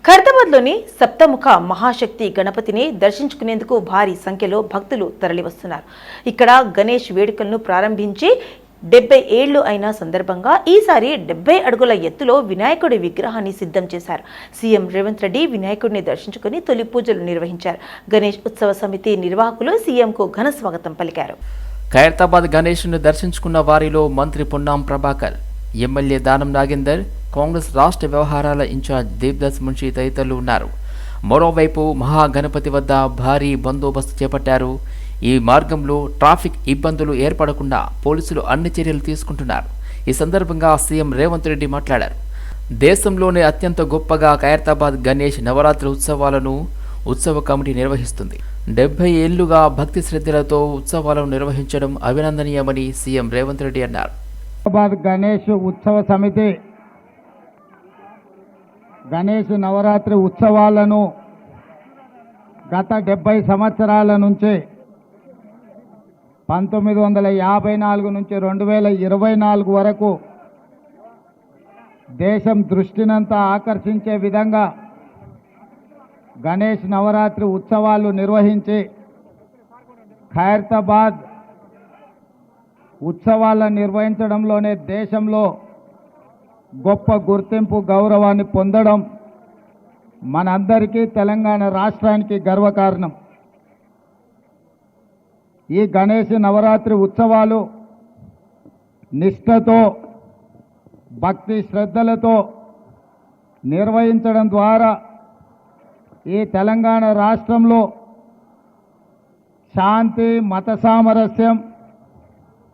ఖైరతాబాద్లోని సప్తముఖ మహాశక్తి గణపతిని దర్శించుకునేందుకు భారీ సంఖ్యలో భక్తులు తరలివస్తున్నారు. ఇక్కడ గణేష్ వేడుకలను ప్రారంభించి 70 ఏళ్లు అయిన సందర్భంగా ఈసారి 70 అడుగుల ఎత్తులో వినాయకుడి విగ్రహాన్ని సిద్ధం చేశారు. సీఎం రేవంత్ రెడ్డి వినాయకుడిని దర్శించుకుని తొలి పూజలు నిర్వహించారు. గణేష్ ఉత్సవ సమితి నిర్వాహకులు సీఎంకు ఘన స్వాగతం పలికారు. ఖైరతాబాద్ గణేష్ను దర్శించుకున్న వారిలో మంత్రి పొన్నాం ప్రభాకర్, ఎమ్మెల్యే దానం నాగేందర్, కాంగ్రెస్ రాష్ట్ర వ్యవహారాల ఇన్ఛార్జ్ దేవ్దాస్ మున్షి తదితరులు ఉన్నారు. మరోవైపు మహాగణపతి వద్ద భారీ బందోబస్తు చేపట్టారు. ఈ మార్గంలో ట్రాఫిక్ ఇబ్బందులు ఏర్పడకుండా పోలీసులు అన్ని చర్యలు తీసుకుంటున్నారు. ఈ సందర్భంగా సీఎం రేవంత్ రెడ్డి మాట్లాడారు. దేశంలోనే అత్యంత గొప్పగా ఖైరతాబాద్ గణేష్ నవరాత్రి ఉత్సవాలను ఉత్సవ కమిటీ నిర్వహిస్తుంది. 70 ఏళ్లుగా భక్తి శ్రద్ధలతో ఉత్సవాలను నిర్వహించడం అభినందనీయమని సీఎం రేవంత్ రెడ్డి అన్నారు. ఖైరతాబాద్ గణేష్ ఉత్సవ సమితి గణేష్ నవరాత్రి ఉత్సవాలను గత 70 సంవత్సరాల నుంచి 1954 నుంచి 2024 వరకు దేశం దృష్టినంతా ఆకర్షించే విధంగా గణేష్ నవరాత్రి ఉత్సవాలు నిర్వహించి ఖైరతాబాద్ ఉత్సవాలను నిర్వహించడంలోనే దేశంలో గొప్ప గుర్తింపు గౌరవాన్ని పొందడం మనందరికీ తెలంగాణ రాష్ట్రానికి గర్వకారణం. ఈ గణేష్ నవరాత్రి ఉత్సవాలు నిష్ఠతో భక్తి శ్రద్ధలతో నిర్వహించడం ద్వారా ఈ తెలంగాణ రాష్ట్రంలో శాంతి, మత సామరస్యం,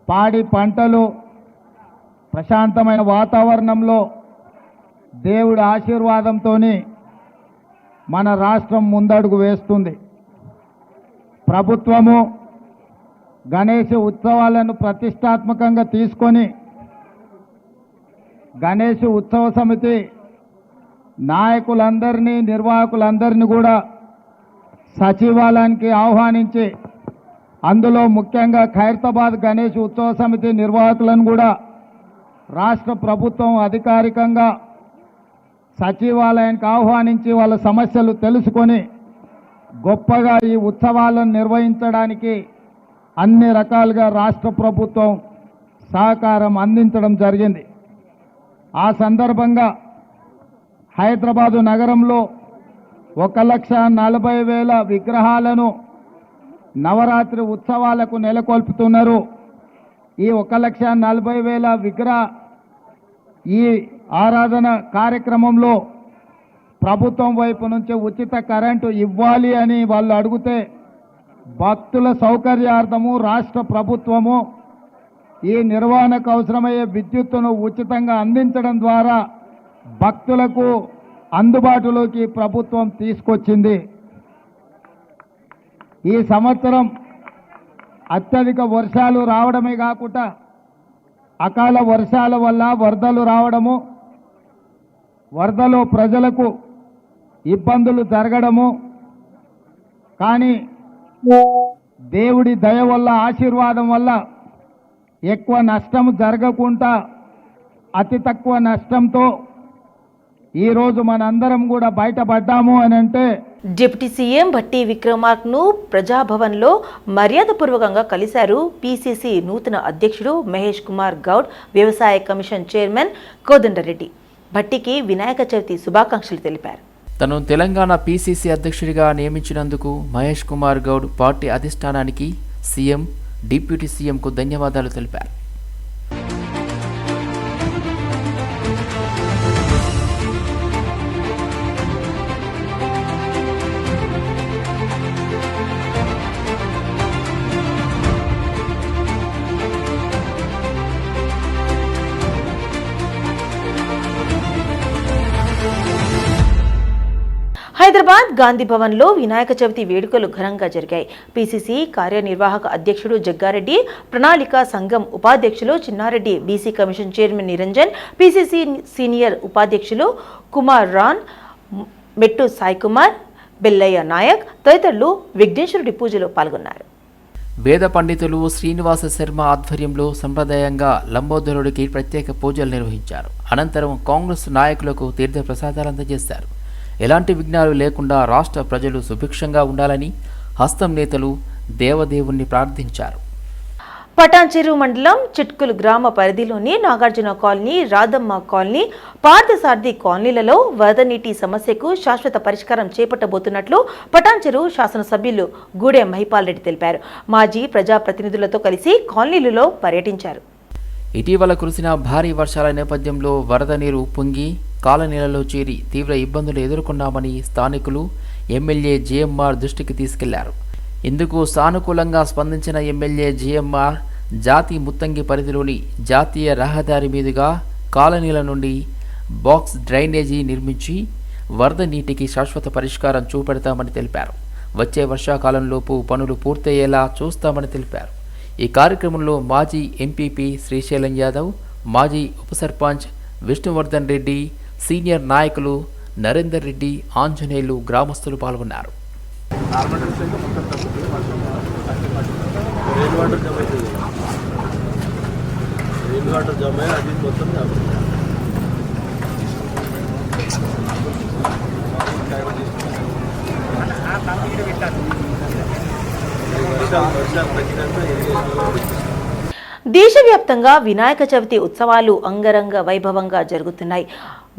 పాడి పంటలు, ప్రశాంతమైన వాతావరణంలో దేవుడి ఆశీర్వాదంతో మన రాష్ట్రం ముందడుగు వేస్తుంది. ప్రభుత్వము గణేష్ ఉత్సవాలను ప్రతిష్టాత్మకంగా తీసుకొని గణేష్ ఉత్సవ సమితి నాయకులందరినీ, నిర్వాహకులందరినీ కూడా సచివాలయానికి ఆహ్వానించి అందులో ముఖ్యంగా ఖైరతాబాద్ గణేష్ ఉత్సవ సమితి నిర్వాహకులను కూడా రాష్ట్ర ప్రభుత్వం అధికారికంగా సచివాలయానికి ఆహ్వానించి వాళ్ళ సమస్యలు తెలుసుకొని గొప్పగా ఈ ఉత్సవాలను నిర్వహించడానికి అన్ని రకాలుగా రాష్ట్ర ప్రభుత్వం సహకారం అందించడం జరిగింది. ఆ సందర్భంగా హైదరాబాదు నగరంలో 1,40,000 విగ్రహాలను నవరాత్రి ఉత్సవాలకు నెలకొల్పుతున్నారు. ఈ 1,40,000 విగ్రహ ఈ ఆరాధన కార్యక్రమంలో ప్రభుత్వం వైపు నుంచి ఉచిత కరెంటు ఇవ్వాలి అని వాళ్ళు అడిగితే భక్తుల సౌకర్యార్థము రాష్ట్ర ప్రభుత్వము ఈ నిర్వహణకు అవసరమయ్యే విద్యుత్తును ఉచితంగా అందించడం ద్వారా భక్తులకు అందుబాటులోకి ప్రభుత్వం తీసుకొచ్చింది. ఈ సంవత్సరం అత్యధిక వర్షాలు రావడమే కాకుండా అకాల వర్షాల వల్ల వరదలు రావడము, వరదలో ప్రజలకు ఇబ్బందులు జరగడము, కానీ దేవుడి దయ వల్ల, ఆశీర్వాదం వల్ల ఎక్కువ నష్టం జరగకుండా అతి తక్కువ నష్టంతో ఈరోజు మనందరం కూడా బయటపడ్డాము అని అంటే డిప్యూటీ సీఎం భట్టి విక్రమార్కను ప్రజాభవన్లో మర్యాదపూర్వకంగా కలిశారు పీసీసీ నూతన అధ్యక్షుడు మహేష్ కుమార్ గౌడ్, వ్యవసాయ కమిషన్ చైర్మన్ కోదండరెడ్డి. భట్టికి వినాయక చవితి శుభాకాంక్షలు తెలిపారు. తను తెలంగాణ పీసీసీ అధ్యక్షుడిగా నియమించినందుకు మహేష్ కుమార్ గౌడ్ పార్టీ అధిష్టానానికి సీఎం, డిప్యూటీ సీఎంకు ధన్యవాదాలు తెలిపారు. హైదరాబాద్ గాంధీ భవన్లో వినాయక చవితి వేడుకలు ఘనంగా జరిగాయి. పీసీసీ కార్యనిర్వాహక అధ్యక్షుడు జగ్గారెడ్డి, ప్రణాళిక సంఘం ఉపాధ్యక్షులు Chinna Reddy, BC commission chairman Niranjan, PCC senior ఉపాధ్యక్షులు కుమార్ రాన్, మెట్టు సాయి కుమార్, బెల్లయ్య నాయక్ తదితరులు విఘ్నేశ్వరుడి పూజలో పాల్గొన్నారు. వేద పండితులు శ్రీనివాస శర్మ ఆధ్వర్యంలో సంప్రదాయంగా లంబోదరుడికి ప్రత్యేక పూజలు నిర్వహించారు. అనంతరం కాంగ్రెస్ నాయకులకు తీర్థ ప్రసాదాలు అందజేశారు. ఎలాంటి విఘ్నాలు లేకుండా రాష్ట్ర ప్రజలు సుభిక్షంగా ఉండాలని హస్తం నేతలు దేవదేవుణ్ణి ప్రార్థించారు. పటాన్చెరు మండలం చిట్కులు గ్రామ పరిధిలోని నాగార్జున కాలనీ, రాధమ్మ కాలనీ, పార్థసారథి కాలనీలలో వరద నీటి సమస్యకు శాశ్వత పరిష్కారం చేపట్టబోతున్నట్లు పటాన్చెరు శాసనసభ్యులు గూడెం మహిపాల్ రెడ్డి తెలిపారు. మాజీ ప్రజాప్రతినిధులతో కలిసి కాలనీలలో పర్యటించారు. ఇటీవల కురిసిన భారీ వర్షాల నేపథ్యంలో వరద నీరు ఉప్పొంగి కాలనీలలో చేరి తీవ్ర ఇబ్బందులు ఎదుర్కొన్నామని స్థానికులు ఎమ్మెల్యే జిఎంఆర్ దృష్టికి తీసుకెళ్లారు. ఇందుకు సానుకూలంగా స్పందించిన ఎమ్మెల్యే జిఎంఆర్ జాతి ముత్తంగి పరిధిలోని జాతీయ రహదారి మీదుగా కాలనీల నుండి బాక్స్ డ్రైనేజీ నిర్మించి వరద నీటికి శాశ్వత పరిష్కారం చూపెడతామని తెలిపారు. వచ్చే వర్షాకాలంలోపు పనులు పూర్తయ్యేలా చూస్తామని తెలిపారు. ఈ కార్యక్రమంలో మాజీ ఎంపీపీ శ్రీశైలం యాదవ్, మాజీ ఉప సర్పంచ్ విష్ణువర్ధన్ రెడ్డి, సీనియర్ నాయకులు నరేందర్ రెడ్డి, ఆంజనేయులు, గ్రామస్తులు పాల్గొన్నారు. దేశవ్యాప్తంగా వినాయక చవితి ఉత్సవాలు అంగరంగ వైభవంగా జరుగుతున్నాయి.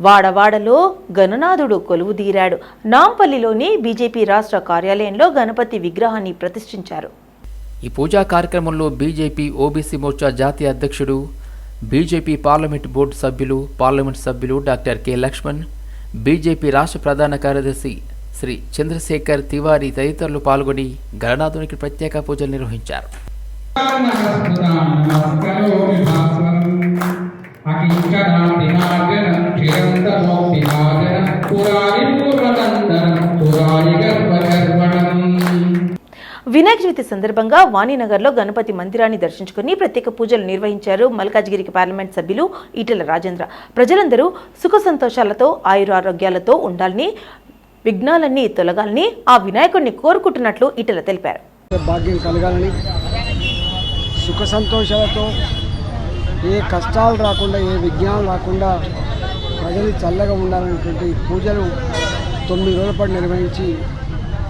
వాడవాడలో గణనాథుడు కొలువుదీరాడు. నాంపల్లిలోని బీజేపీ రాష్ట్ర కార్యాలయంలో గణపతి విగ్రహాన్ని ప్రతిష్ఠించారు. ఈ పూజా కార్యక్రమంలో బీజేపీ ఓబీసీ మోర్చా జాతీయ అధ్యక్షుడు, బీజేపీ పార్లమెంట్ బోర్డు సభ్యులు, పార్లమెంట్ సభ్యులు డాక్టర్ కె లక్ష్మణ్, బీజేపీ రాష్ట్ర ప్రధాన కార్యదర్శి శ్రీ చంద్రశేఖర్ తివారీ తదితరులు పాల్గొని గణనాథునికి ప్రత్యేక పూజలు నిర్వహించారు. వినాయక చవితి సందర్భంగా వాణినగర్లో గణపతి మందిరాన్ని దర్శించుకుని ప్రత్యేక పూజలు నిర్వహించారు. మల్కాజ్గిరి పార్లమెంట్ సభ్యులు ఈటెల రాజేంద్ర ప్రజలందరూ సుఖ సంతోషాలతో ఆయురారోగ్యాలతో ఉండాలని, విఘ్నాలన్నీ తొలగాలని ఆ వినాయకుడిని కోరుకుంటున్నట్లు ఈటెల తెలిపారు. భాగ్యం కలగాలని, సుఖ సంతోషాలతో, ఏ కష్టాలు రాకుండా, ఏ విఘ్నాలు రాకుండా ప్రజలు చల్లగా ఉండాలనేటువంటి పూజలు 9 రోజుల పాటు నిర్వహించి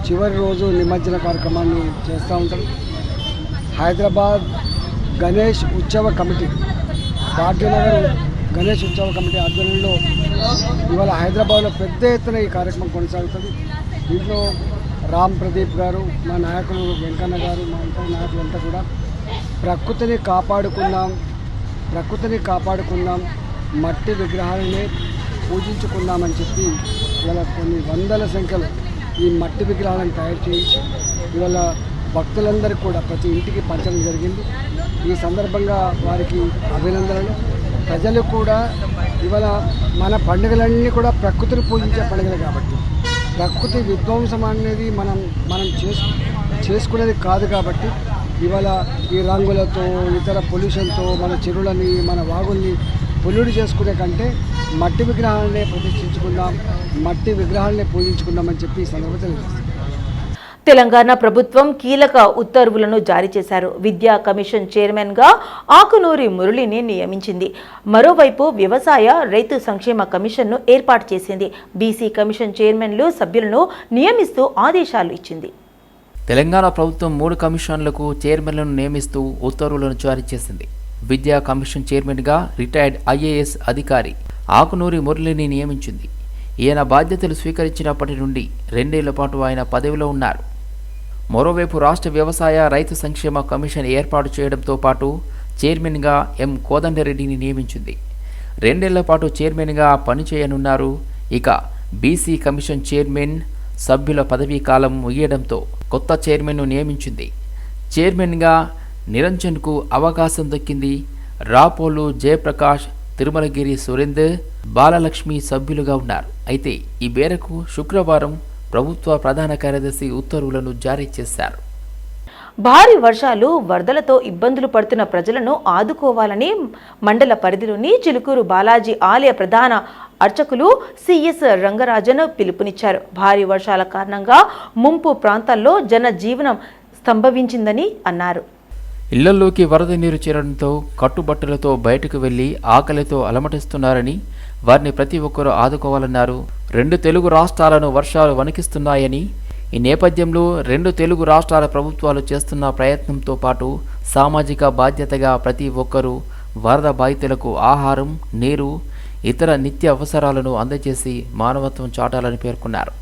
చివరి రోజు నిమజ్జన కార్యక్రమాన్ని చేస్తూ ఉంటారు. హైదరాబాద్ గణేష్ ఉత్సవ కమిటీ, భాగ్యనగర్ గణేష్ ఉత్సవ కమిటీ ఆధ్వర్యంలో ఇవాళ హైదరాబాద్లో పెద్ద ఎత్తున ఈ కార్యక్రమం కొనసాగుతుంది. దీంట్లో రామ్ ప్రదీప్ గారు, మా నాయకులు వెంకన్న గారు, మా ఇతర నాయకులంతా కూడా ప్రకృతిని కాపాడుకుందాం, మట్టి విగ్రహాలనే పూజించుకుందామని చెప్పి ఇవాళ కొన్ని వందల సంఖ్యలో ఈ మట్టి విగ్రహాలను తయారు చేయించి ఇవాళ భక్తులందరికీ కూడా ప్రతి ఇంటికి పంచడం జరిగింది. ఈ సందర్భంగా వారికి అభినందనలు. ప్రజలు కూడా ఇవాళ మన పండుగలన్నీ కూడా ప్రకృతిని పూజించే పండుగలు కాబట్టి, ప్రకృతి విధ్వంసం అనేది మనం చేసుకునేది కాదు కాబట్టి ఇవాళ ఈ రంగులతో, ఇతర పొల్యూషన్తో మన చెరువులని, మన వాగుల్ని పొల్యూట్ చేసుకునే కంటే మట్టి విగ్రహాలనే ప్రతిష్ఠించుకుందాం, మట్టి విగ్రహాలనే పూజించుకుందామని చెప్పి ఈ సందర్భంగా తెలియజేస్తాం. తెలంగాణ ప్రభుత్వం కీలక ఉత్తర్వులను జారీ చేశారు. విద్యా కమిషన్ చైర్మన్గా ఆకునూరి మురళిని నియమించింది. మరోవైపు వ్యవసాయ రైతు సంక్షేమ కమిషన్ను ఏర్పాటు చేసింది. బీసీ కమిషన్ చైర్మన్లు, సభ్యులను నియమిస్తూ ఆదేశాలు ఇచ్చింది. తెలంగాణ ప్రభుత్వం 3 కమిషన్లకు చైర్మన్లను నియమిస్తూ ఉత్తర్వులను జారీ చేసింది. విద్యా కమిషన్ చైర్మన్గా రిటైర్డ్ ఐఏఎస్ అధికారి ఆకునూరి మురళిని నియమించింది. ఈయన బాధ్యతలు స్వీకరించినప్పటి నుండి 2 ఏళ్ల పాటు ఆయన పదవిలో ఉన్నారు. మరోవైపు రాష్ట్ర వ్యవసాయ రైతు సంక్షేమ కమిషన్ ఏర్పాటు చేయడంతో పాటు చైర్మన్గా ఎం కోదండరెడ్డిని నియమించింది. 2 ఏళ్ల పాటు చైర్మన్గా పనిచేయనున్నారు. ఇక బీసీ కమిషన్ చైర్మన్, సభ్యుల పదవీ కాలం ముగియడంతో కొత్త చైర్మన్ను నియమించింది. చైర్మన్గా నిరంజన్కు అవకాశం దక్కింది. రాపోలు జయప్రకాష్, తిరుమలగిరి సురేందర్, బాలలక్ష్మి సభ్యులుగా ఉన్నారు. అయితే ఈ మేరకు శుక్రవారం ప్రభుత్వ ప్రధాన కార్యదర్శి ఉత్తర్వులను జారీ చేశారు. భారీ వర్షాలు, వరదలతో ఇబ్బందులు పడుతున్న ప్రజలను ఆదుకోవాలని మండల పరిధిలోని చిలుకూరు బాలాజీ ఆలయ ప్రధాన అర్చకులు సిఎస్ రంగరాజన్ పిలుపునిచ్చారు. భారీ వర్షాల కారణంగా ముంపు ప్రాంతాల్లో జనజీవనం స్తంభించిందని అన్నారు. ఇళ్లలోకి వరద నీరు చేరడంతో కట్టుబట్టలతో బయటకు వెళ్లి ఆకలితో అలమటిస్తున్నారని, వారిని ప్రతి ఒక్కరూ ఆదుకోవాలన్నారు. 2 తెలుగు రాష్ట్రాలను వర్షాలు వణికిస్తున్నాయని, ఈ నేపథ్యంలో 2 తెలుగు రాష్ట్రాల ప్రభుత్వాలు చేస్తున్న ప్రయత్నంతో పాటు సామాజిక బాధ్యతగా ప్రతి ఒక్కరూ వరద బాధితులకు ఆహారం, నీరు, ఇతర నిత్య అవసరాలను అందజేసి మానవత్వం చాటాలని పేర్కొన్నారు.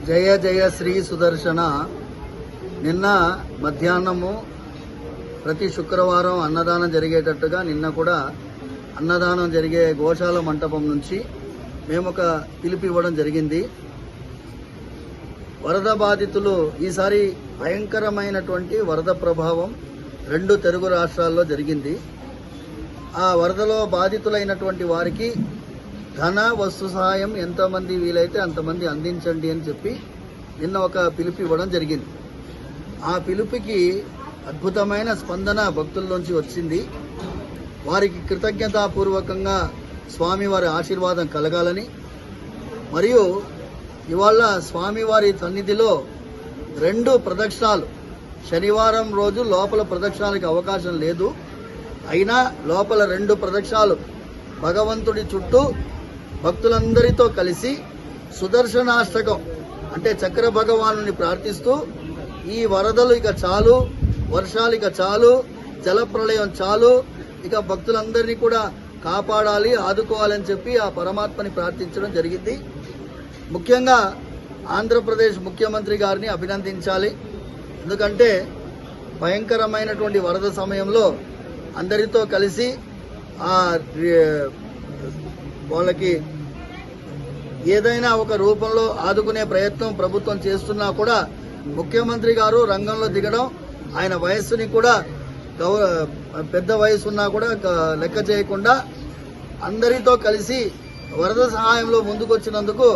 జయ జయ శ్రీ సుదర్శన. నిన్న మధ్యాహ్నము ప్రతి శుక్రవారం అన్నదానం జరిగేటట్టుగా నిన్న కూడా అన్నదానం జరిగే గోశాల మంటపం నుంచి మేము ఒక పిలుపు ఇవ్వడం జరిగింది. వరద బాధితులు ఈసారి భయంకరమైనటువంటి వరద ప్రభావం 2 తెలుగు రాష్ట్రాల్లో జరిగింది. ఆ వరదలో బాధితులైనటువంటి వారికి ధన వస్తు సహాయం ఎంతమంది వీలైతే అంతమంది అందించండి అని చెప్పి నిన్న ఒక పిలుపు ఇవ్వడం జరిగింది. ఆ పిలుపుకి అద్భుతమైన స్పందన భక్తుల్లోంచి వచ్చింది. వారికి కృతజ్ఞతాపూర్వకంగా స్వామివారి ఆశీర్వాదం కలగాలని, మరియు ఇవాళ స్వామివారి సన్నిధిలో 2 ప్రదక్షిణాలు, శనివారం రోజు లోపల ప్రదక్షిణాలకు అవకాశం లేదు, అయినా లోపల 2 ప్రదక్షిణాలు భగవంతుడి చుట్టూ భక్తులందరితో కలిసి సుదర్శనాష్టకం అంటే చక్ర భగవానుని ప్రార్థిస్తూ ఈ వరదలు ఇక చాలు, వర్షాలు ఇక చాలు, జలప్రళయం చాలు, ఇక భక్తులందరినీ కూడా కాపాడాలి, ఆదుకోవాలని చెప్పి ఆ పరమాత్మని ప్రార్థించడం జరిగింది. ముఖ్యంగా ఆంధ్రప్రదేశ్ ముఖ్యమంత్రి గారిని అభినందించాలి. ఎందుకంటే భయంకరమైనటువంటి వరద సమయంలో అందరితో కలిసి వాళ్ళకి ఏదైనా ఒక రూపంలో ఆదుకునే ప్రయత్నం ప్రభుత్వం చేస్తున్నా కూడా ముఖ్యమంత్రి గారు రంగంలో దిగడం, ఆయన వయస్సుని కూడా పెద్ద వయసు ఉన్నా కూడా లెక్క చేయకుండా అందరితో కలిసి వరద సహాయంలో ముందుకొచ్చినందుకు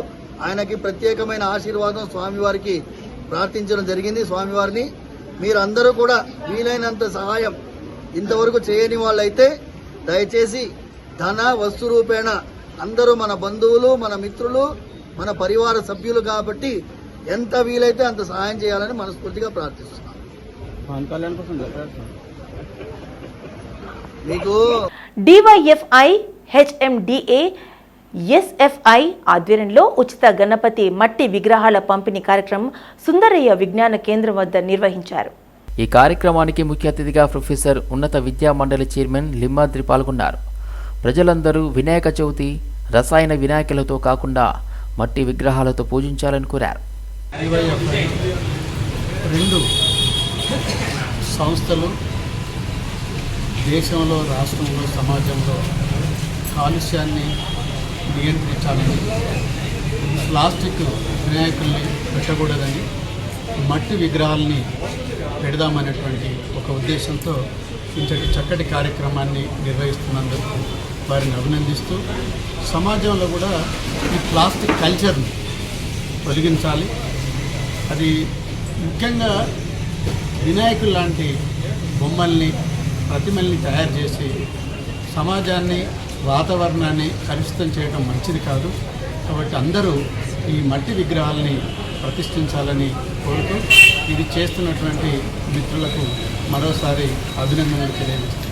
ఆయనకి ప్రత్యేకమైన ఆశీర్వాదం స్వామివారికి ప్రార్థించడం జరిగింది. స్వామివారిని మీరందరూ కూడా వీలైనంత సహాయం ఇంతవరకు చేయని వాళ్ళైతే దయచేసి ధన వస్తు రూపేణ అందరూ మన బంధువులు, మన మిత్రులు, మన పరివార సభ్యులు కాబట్టి ఎంత వీలైతే అంత సహాయం చేయాలని మనస్ఫూర్తిగా ప్రార్థిస్తున్నాం. మీకు డివైఎఫ్ఐ, హెచ్ఎండిఏ, ఎస్ఎఫ్ఐ ఆధ్వర్యంలో ఉచిత గణపతి మట్టి విగ్రహాల పంపిణీ కార్యక్రమం సుందరయ్య విజ్ఞాన కేంద్రం వద్ద నిర్వహించారు. ఈ కార్యక్రమానికి ముఖ్య అతిథిగా ప్రొఫెసర్ ఉన్నత విద్యా మండలి చైర్మన్ లిమ్మాద్రి పాల్గొన్నారు. ప్రజలందరూ వినాయక చవితి రసాయన వినాయకులతో కాకుండా మట్టి విగ్రహాలతో పూజించాలని కోరారు. 2 సంస్థలు దేశంలో, రాష్ట్రంలో, సమాజంలో కాలుష్యాన్ని నియంత్రించాలని, ప్లాస్టిక్ వినాయకుల్ని పెట్టకూడదని, మట్టి విగ్రహాలని పెడదామనేటువంటి ఒక ఉద్దేశంతో ఇంతటి చక్కటి కార్యక్రమాన్ని నిర్వహిస్తున్నందుకు వారిని అభినందిస్తూ, సమాజంలో కూడా ఈ ప్లాస్టిక్ కల్చర్ని తొలగించాలి. అది ముఖ్యంగా వినాయకులు లాంటి బొమ్మల్ని, ప్రతిమల్ని తయారు చేసి సమాజాన్ని, వాతావరణాన్ని కలుషితం చేయడం మంచిది కాదు. కాబట్టి అందరూ ఈ మట్టి విగ్రహాలని ప్రతిష్ఠించాలని కోరుతూ ఇది చేస్తున్నటువంటి మిత్రులకు మరోసారి అభినందనలు తెలియజేస్తున్నాను.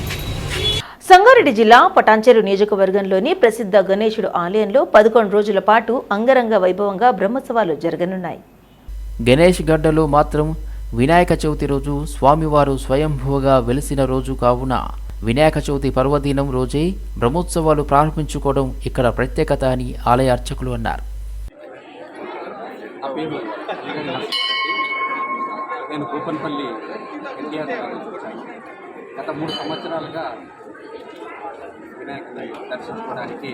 సంగారెడ్డి జిల్లా పటాన్చెరు నియోజకవర్గంలోని ప్రసిద్ధ గణేశుడు ఆలయంలో 11 రోజుల పాటు అంగరంగ వైభవంగా బ్రహ్మోత్సవాలు జరగనున్నాయి. గణేష్ గడ్డలో మాత్రం వినాయక చవితి రోజు స్వామివారు స్వయంభూగా వెలిసిన రోజు కావున వినాయక చవితి పర్వదినం రోజే బ్రహ్మోత్సవాలు ప్రారంభించుకోవడం ఇక్కడ ప్రత్యేకత అని ఆలయ అర్చకులు అన్నారు. నేను కూపన్పల్లి ఎన్టీఆర్ గత 3 సంవత్సరాలుగా వినాయకుని దర్శించుకోవడానికి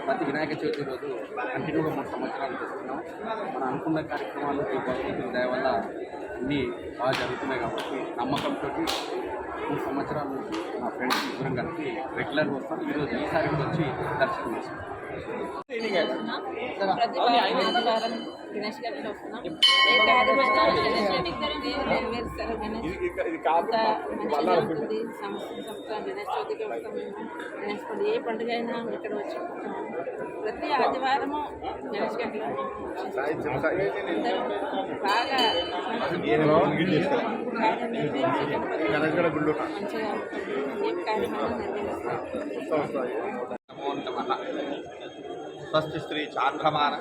ప్రతి వినాయక చవితి రోజు కంటిన్యూగా 3 సంవత్సరాలు చేస్తున్నాం. మనం అనుకున్న కార్యక్రమాలు ఈ భగవంతుని దయ వల్ల అన్నీ బాగా జరుగుతున్నాయి కాబట్టి నమ్మకంతో 3 సంవత్సరాల నుంచి మా ఫ్రెండ్స్ ముగ్గురం కలిసి రెగ్యులర్గా వస్తాం. ఈరోజు ఈసారి కూడా వచ్చి దర్శనం చేసుకుంటాం. గణేష్ గారిలో వస్తున్నాం. ఏ కార్యక్రమం గణేష్ ఉంటుంది. సంవత్సరం గణేష్ చవితికి వస్తాం. గణేష్ పండుగ ఏ పండుగ అయినా ఇక్కడ వచ్చి ప్రతి ఆదివారము గణేష్ గారిలో అందరూ బాగా మంచిగా ఏ కార్యక్రమం నిర్వహిస్తాం. స్వస్తి శ్రీ చాంద్రమాన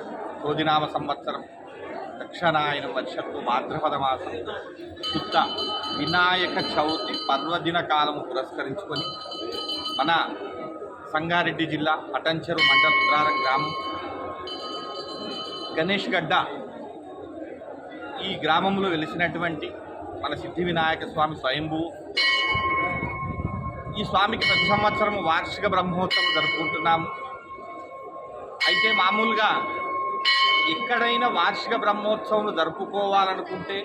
రోజునామ సంవత్సరం దక్షిణాయనం వర్షత్తు భాద్రపద మాసం శుద్ధ వినాయక చవితి పర్వదిన కాలము పురస్కరించుకొని మన సంగారెడ్డి జిల్లా అటంచెరు మండల రుద్రారం గ్రామం గణేష్ గడ్డ ఈ గ్రామంలో వెలిసినటువంటి మన సిద్ధి వినాయక స్వామి స్వయంభూ. ఈ స్వామికి ప్రతి సంవత్సరం వార్షిక బ్రహ్మోత్సవం జరుపుకుంటున్నాము. అయితే మామూలుగా ఎక్కడైనా వార్షిక బ్రహ్మోత్సవం జరుపుకోవాలనుకుంటే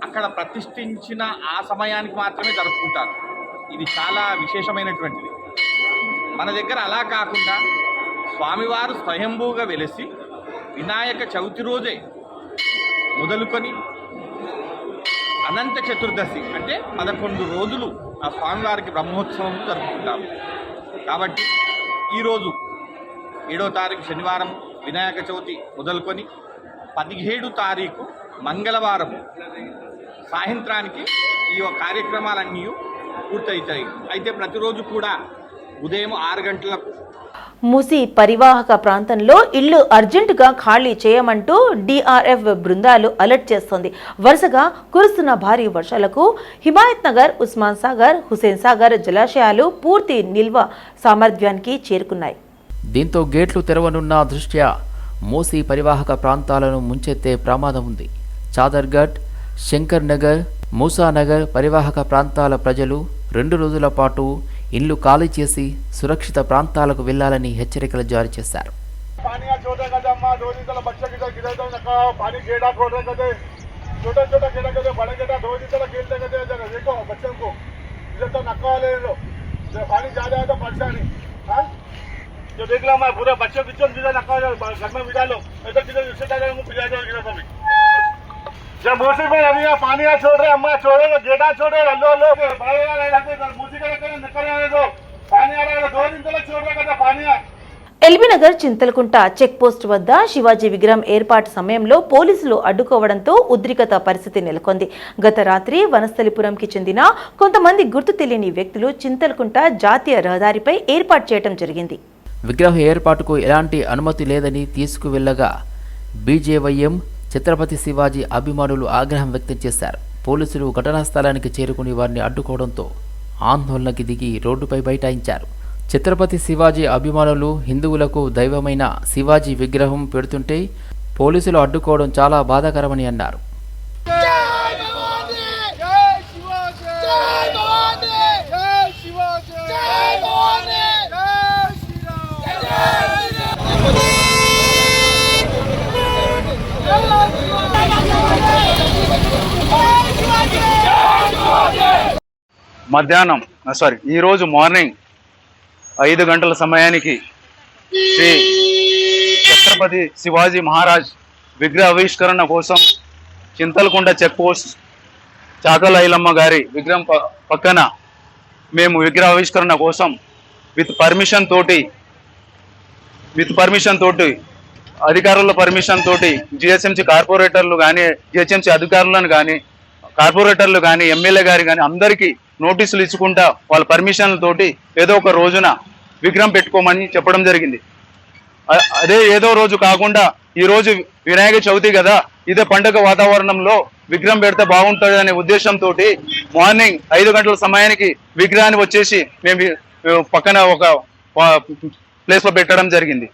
అక్కడ ప్రతిష్ఠించిన ఆ సమయానికి మాత్రమే జరుపుకుంటారు. ఇది చాలా విశేషమైనటువంటిది. మన దగ్గర అలా కాకుండా స్వామివారు స్వయంభూగా వెలిసి వినాయక చవితి రోజే మొదలుకొని అనంత చతుర్దశి అంటే 11 రోజులు ఆ స్వామివారికి బ్రహ్మోత్సవం జరుపుకుంటాము. కాబట్టి ఈరోజు 7వ తారీఖు శనివారం వినాయక చవితి మొదలుకొని 17 తారీఖు మంగళవారం సాయంత్రానికి ఈ కార్యక్రమాలన్నీ పూర్తవుతాయి. అయితే ప్రతిరోజు కూడా ఉదయం 6 గంటలకు మూసీ పరివాహక ప్రాంతంలో ఇళ్లు అర్జెంటుగా ఖాళీ చేయమంటూ డిఆర్ఎఫ్ బృందాలు అలర్ట్ చేస్తోంది. వరుసగా కురుస్తున్న భారీ వర్షాలకు హిమాయత్ నగర్, ఉస్మాన్ సాగర్, హుసేన్ సాగర్ జలాశయాలు పూర్తి నిల్వ సామర్థ్యానికి చేరుకున్నాయి. దీంతో గేట్లు తెరవనున్న దృష్ట్యా మూసీ పరివాహక ప్రాంతాలను ముంచెత్తే ప్రమాదం ఉంది. చాదర్ఘట్, శంకర్ నగర్, మూసానగర్ పరివాహక ప్రాంతాల ప్రజలు 2 రోజుల పాటు ఇల్లు ఖాళీ చేసి సురక్షిత ప్రాంతాలకు వెళ్లాలని హెచ్చరికలు జారీ చేశారు. जो देख लो मैं पूरा बच्चों बिच्चों बिना नका घर में बिठा लो ऐसा किधर उससे डाले हमको पिला दो गिरा सब जब मूसी में अभी पानी आ छोड़ रहे अम्मा छोड़ रहे गेटा छोड़ रहे लो लो भाई आ रहे हैं मूसी का निकल रहे दो पानी आ रहा है 2 दिन तक छोड़ रहे కదా पानी ఎల్బీనగర్ చింతలకుంట చెక్ పోస్ట్ వద్ద శివాజీ విగ్రహం ఏర్పాటు సమయంలో పోలీసులు అడ్డుకోవడంతో ఉద్రిక్తత పరిస్థితి నెలకొంది. గత రాత్రి వనస్థలిపురంకి చెందిన కొంతమంది గుర్తు తెలియని వ్యక్తులు చింతలకుంట జాతీయ రహదారిపై ఏర్పాటు చేయడం జరిగింది. విగ్రహ ఏర్పాటుకు ఎలాంటి అనుమతి లేదని తీసుకువెళ్లగా బీజేవైఎం ఛత్రపతి శివాజీ అభిమానులు ఆగ్రహం వ్యక్తం చేశారు. పోలీసులు ఘటనా స్థలానికి చేరుకుని వారిని అడ్డుకోవడంతో ఆందోళనకి దిగి రోడ్డుపై బైఠాయించారు. ఛత్రపతి శివాజీ అభిమానులు హిందువులకు దైవమైన శివాజీ విగ్రహం పెడుతుంటే పోలీసులు అడ్డుకోవడం చాలా బాధాకరమని అన్నారు. మధ్యాహ్నం ఈరోజు మార్నింగ్ 5 గంటల సమయానికి శ్రీ ఛత్రపతి శివాజీ మహారాజ్ విగ్రహ ఆవిష్కరణ కోసం చింతలకుంట చెక్ పోస్ట్ చాకల ఐలమ్మ గారి విగ్రహం పక్కన మేము విగ్రహ ఆవిష్కరణ కోసం విత్ పర్మిషన్ తోటి అధికారుల పర్మిషన్ తోటి జిహెచ్ఎంసీ కార్పొరేటర్లు కానీ జిహెచ్ఎంసీ అధికారులను కానీ కార్పొరేటర్లు కానీ ఎమ్మెల్యే గారు కానీ అందరికీ నోటీసులు ఇచ్చుకుంటా వాళ్ళ పర్మిషన్లతోటి ఏదో ఒక రోజున విగ్రహం పెట్టుకోమని చెప్పడం జరిగింది. అదే ఏదో రోజు కాకుండా ఈరోజు వినాయక చవితి కదా, ఇదే పండుగ వాతావరణంలో విగ్రహం పెడితే బాగుంటుంది అనే ఉద్దేశంతో మార్నింగ్ 5 గంటల సమయానికి విగ్రహాన్ని వచ్చేసి మేము పక్కన ఒక ప్లేస్లో పెట్టడం జరిగింది.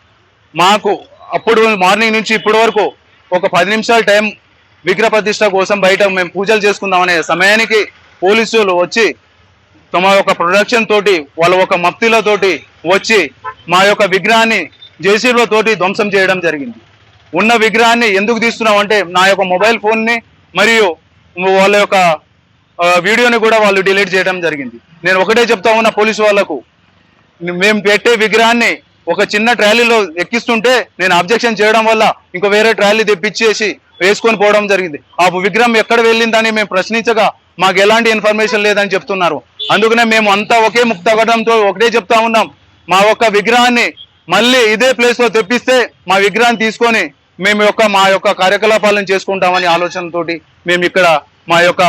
మాకు అప్పుడు మార్నింగ్ నుంచి ఇప్పటి వరకు ఒక 10 నిమిషాల టైం విగ్రహ ప్రతిష్ట కోసం బయట మేము పూజలు చేసుకుందామనే సమయానికి పోలీసులు వచ్చి తమ యొక్క ప్రొడక్షన్ తోటి వాళ్ళ ఒక మఫ్తీలతోటి వచ్చి మా యొక్క విగ్రహాన్ని జేసీబీలతోటి ధ్వంసం చేయడం జరిగింది. ఉన్న విగ్రహాన్ని ఎందుకు తీస్తున్నామంటే నా యొక్క మొబైల్ ఫోన్ని మరియు వాళ్ళ యొక్క వీడియోని కూడా వాళ్ళు డిలీట్ చేయడం జరిగింది. నేను ఒకటే చెప్తా ఉన్నా పోలీసు వాళ్లకు, మేము పెట్టే విగ్రహాన్ని ఒక చిన్న ట్రాలీలో ఎక్కిస్తుంటే నేను అబ్జెక్షన్ చేయడం వల్ల ఇంకో వేరే ట్రాలీ తెప్పించేసి వేసుకొని పోవడం జరిగింది. ఆ విగ్రహం ఎక్కడ వెళ్ళిందని మేము ప్రశ్నించగా మాకు ఎలాంటి ఇన్ఫర్మేషన్ లేదని చెప్తున్నారు. అందుకనే మేము అంతా ఒకే ముక్తగడంతో ఒకటే చెప్తా ఉన్నాం, మా యొక్క విగ్రహాన్ని మళ్ళీ ఇదే ప్లేస్లో తెప్పిస్తే మా విగ్రహాన్ని తీసుకొని మా యొక్క కార్యకలాపాలను చేసుకుంటామని ఆలోచనతోటి మేము ఇక్కడ మా యొక్క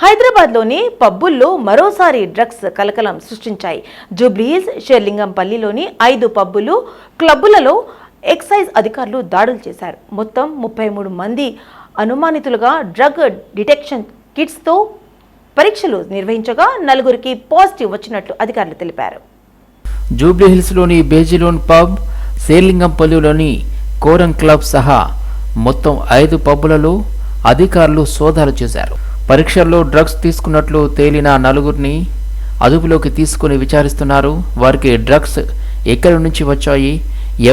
హైదరాబాద్లోని పబ్బుల్లో మరోసారి డ్రగ్స్ కలకలం సృష్టించాయి. జూబ్లీహిల్స్, షేర్లింగంపల్లిలోని 5 పబ్బులు, క్లబ్బులలో ఎక్సైజ్ అధికారులు దాడులు చేశారు. మొత్తం 33 మంది అనుమానితులుగా డ్రగ్ డిటెక్షన్ కిట్స్తో పరీక్షలు నిర్వహించగా 4గురికి పాజిటివ్ వచ్చినట్లు అధికారులు తెలిపారు. జూబ్లీహిల్స్లోని బేజిలోన్ పబ్, శేర్లింగంపల్లిలోని కోరం క్లబ్ సహా మొత్తం 5 పబ్బులలో అధికారులు సోదాలు చేశారు. పరీక్షల్లో డ్రగ్స్ తీసుకున్నట్లు తేలిన 4గురిని అదుపులోకి తీసుకుని విచారిస్తున్నారు. వారికి డ్రగ్స్ ఎక్కడి నుంచి వచ్చాయి,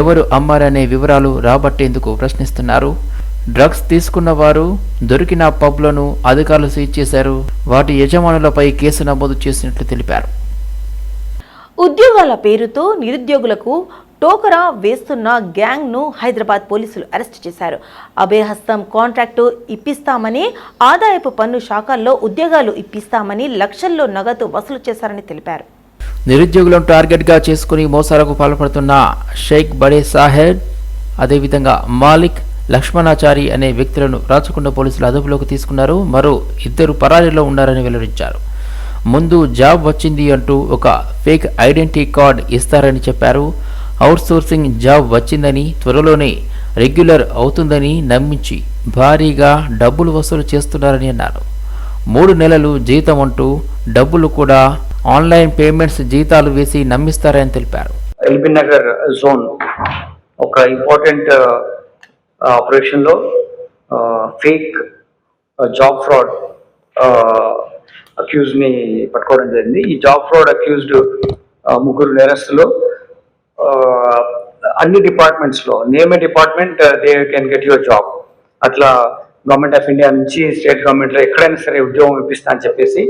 ఎవరు అమ్మారనే వివరాలు రాబట్టేందుకు ప్రశ్నిస్తున్నారు. డ్రగ్స్ తీసుకున్న వారు దొరికిన పబ్లను అధికారులు సీజ్ చేశారు. వాటి యజమానులపై కేసు నమోదు చేసినట్లు తెలిపారు. ఉద్యోగాల పేరుతో నిరుద్యోగులకు టోకరా వేస్తున్న గ్యాంగ్ను హైదరాబాద్ పోలీసులు అరెస్టు చేశారు. అభయహస్తం కాంట్రాక్టు ఇప్పిస్తామని, ఆదాయపు పన్ను శాఖల్లో ఉద్యోగాలు ఇప్పిస్తామని లక్షల్లో నగదు వసూలు చేశారని తెలిపారు. నిరుద్యోగులను టార్గెట్గా చేసుకుని మోసాలకు పాల్పడుతున్న షేక్ బడే సాహెబ్, అదేవిధంగా మాలిక్, లక్ష్మణాచారి అనే వ్యక్తులను రాచకొండ పోలీసులు అదుపులోకి తీసుకున్నారు. మరో 2 పరారీలో ఉన్నారని వెల్లడించారు. ముందు జాబ్ వచ్చింది అంటూ ఒక ఫేక్ ఐడెంటిటీ కార్డ్ ఇస్తారని చెప్పారు. అవుట్సోర్సింగ్ జాబ్ వచ్చిందని, త్వరలోనే రెగ్యులర్ అవుతుందని నమ్మించి భారీగా డబ్బులు వసూలు చేస్తున్నారని అన్నారు. 3 నెలలు జీతం అంటూ డబ్బులు కూడా ఆన్లైన్ పేమెంట్స్ జీతాలు వేసి నమ్మిస్తారని తెలిపారు. ఎల్బీ నగర్ జోన్ ఒక ఇంపార్టెంట్ ఆపరేషన్లో ఫేక్ జాబ్ ఫ్రాడ్ అక్యూజ్ని పట్టుకోవడం జరిగింది. ఈ జాబ్ ఫ్రాడ్ అక్యూజ్డ్ 3 నేరస్తులు అన్ని డిపార్ట్మెంట్స్లో, name a department they can get your job, అట్లా గవర్నమెంట్ ఆఫ్ ఇండియా నుంచి స్టేట్ గవర్నమెంట్లో ఎక్కడైనా సరే ఉద్యోగం ఇప్పిస్తా అని చెప్పేసి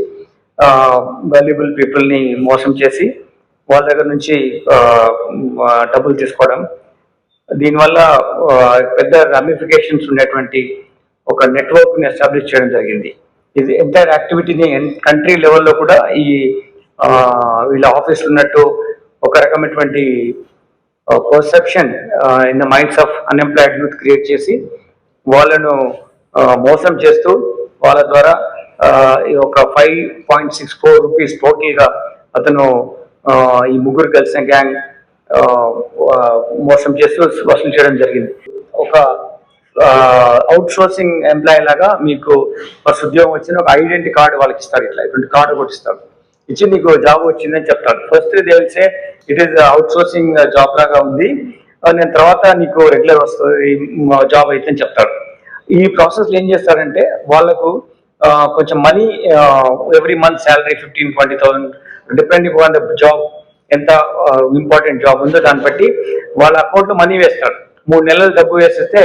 వాల్యుబుల్ పీపుల్ని మోసం చేసి వాళ్ళ దగ్గర నుంచి డబ్బులు తీసుకోవడం. దీనివల్ల పెద్ద రామిఫికేషన్స్ ఉండేటువంటి ఒక నెట్వర్క్ని ఎస్టాబ్లిష్ చేయడం జరిగింది. ఇది ఎంటైర్ యాక్టివిటీని కంట్రీ లెవెల్లో కూడా ఈ వీళ్ళ ఆఫీసులు ఉన్నట్టు ఒక రకమైనటువంటి perception in the minds of unemployed youth create చేసి వాళ్ళను మోసం చేస్తూ వాళ్ళ ద్వారా ఒక 5.6 crore రూపీస్ టోటల్గా అతను ఈ 3 కలిసిన గ్యాంగ్ మోసం చేస్తూ వసూలు చేయడం జరిగింది. ఒక అవుట్ సోర్సింగ్ ఎంప్లాయీ లాగా మీకు ఫస్ట్ ఉద్యోగం వచ్చిన ఒక ఐడెంటిటీ కార్డు వాళ్ళకి ఇస్తారు. ఇటువంటి కార్డు కూడా ఇస్తారు. ఇచ్చి నీకు జాబ్ వచ్చిందని చెప్తాడు. ఫస్ట్ తెలిసే it is out sourcing job లాగా ఉంది, నేను తర్వాత నీకు రెగ్యులర్ వస్తుంది జాబ్ అయితే అని చెప్తాడు. ఈ ప్రాసెస్లో ఏం చేస్తారంటే వాళ్ళకు కొంచెం money every month salary 15-20,000 depending on the job, ఎంత ఇంపార్టెంట్ జాబ్ ఉందో దాన్ని బట్టి వాళ్ళ అకౌంట్లో మనీ వేస్తాడు. 3 నెలలు డబ్బు వేసేస్తే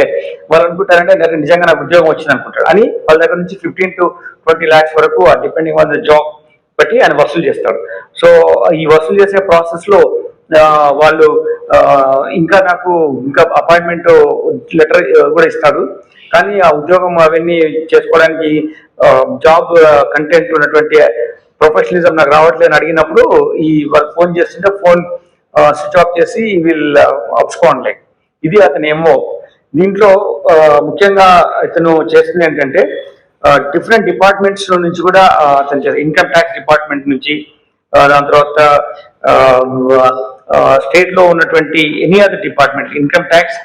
వాళ్ళు అనుకుంటారంటే నిజంగా నాకు ఉద్యోగం వచ్చింది అనుకుంటారు అని వాళ్ళ దగ్గర నుంచి 15 to 20 lakhs వరకు డిపెండింగ్ ఆన్ ద జాబ్ బట్టి ఆయన వసూలు చేస్తాడు. సో ఈ వసూలు చేసే ప్రాసెస్లో వాళ్ళు ఇంకా నాకు ఇంకా అపాయింట్మెంట్ లెటర్ కూడా ఇస్తాడు. కానీ ఆ ఉద్యోగం అవన్నీ చేసుకోవడానికి జాబ్ కంటెంట్ ఉన్నటువంటి ప్రొఫెషనలిజం నాకు రావట్లేదని అడిగినప్పుడు ఈ వాళ్ళు ఫోన్ చేస్తుంటే ఫోన్ స్విచ్ ఆఫ్ చేసి వీల్ అప్స్కోండ్ లైక్ ఇది అతను ఏమో. దీంట్లో ముఖ్యంగా ఇతను చేస్తుంది ఏంటంటే డిఫరెంట్ డిపార్ట్మెంట్స్ నుంచి కూడా అతను చేస్తారు. ఇన్కమ్ ట్యాక్స్ డిపార్ట్మెంట్ నుంచి, దాని తర్వాత స్టేట్లో ఉన్నటువంటి any other department income tax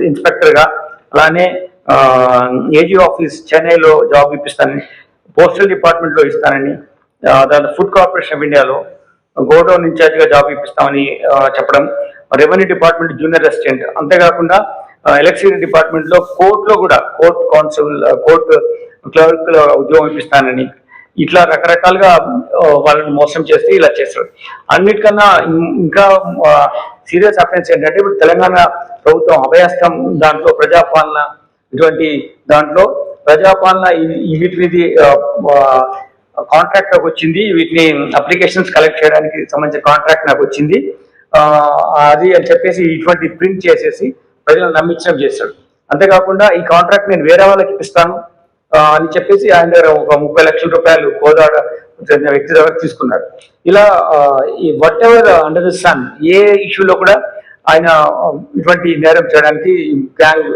ఇన్స్పెక్టర్గా, అలానే ఏజీ ఆఫీస్ చెన్నైలో జాబ్ ఇప్పిస్తానని, పోస్టల్ డిపార్ట్మెంట్లో ఇస్తానని, దాని ఫుడ్ కార్పొరేషన్ ఆఫ్ ఇండియాలో గోడౌన్ ఇన్ఛార్జ్గా జాబ్ ఇప్పిస్తామని చెప్పడం, రెవెన్యూ డిపార్ట్మెంట్ జూనియర్ అసిస్టెంట్, అంతేకాకుండా ఎలక్ట్రిసిటీ డిపార్ట్మెంట్లో కోర్టులో కూడా కోర్ట్ కాన్స్టబుల్, కోర్టు క్లర్క్ ఉద్యోగం ఇప్పిస్తానని, ఇట్లా రకరకాలుగా వాళ్ళని మోసం చేస్తే ఇలా చేస్తాడు. అన్నిటికన్నా ఇంకా సీరియస్ అఫెన్స్ ఏంటంటే ఇప్పుడు తెలంగాణ ప్రభుత్వం అభయహస్తం దాంట్లో ప్రజాపాలన ఇటువంటి దాంట్లో ప్రజాపాలన వీటిని కాంట్రాక్ట్ నాకు వచ్చింది, వీటిని అప్లికేషన్స్ కలెక్ట్ చేయడానికి సంబంధించిన కాంట్రాక్ట్ నాకు వచ్చింది అది అని చెప్పేసి ఇటువంటి ప్రింట్ చేసేసి ప్రజలను నమ్మించడం చేస్తాడు. అంతేకాకుండా ఈ కాంట్రాక్ట్ నేను వేరే వాళ్ళకి ఇప్పిస్తాను అని చెప్పేసి ఆయన దగ్గర ఒక 30 లక్షల రూపాయలు కోదాడ వ్యక్తి దగ్గర తీసుకున్నాడు. ఇలా ఈ whatever under the sun ఏ ఇష్యూలో కూడా ఆయన ఇటువంటి నేరం చేయడానికి గ్యాంగ్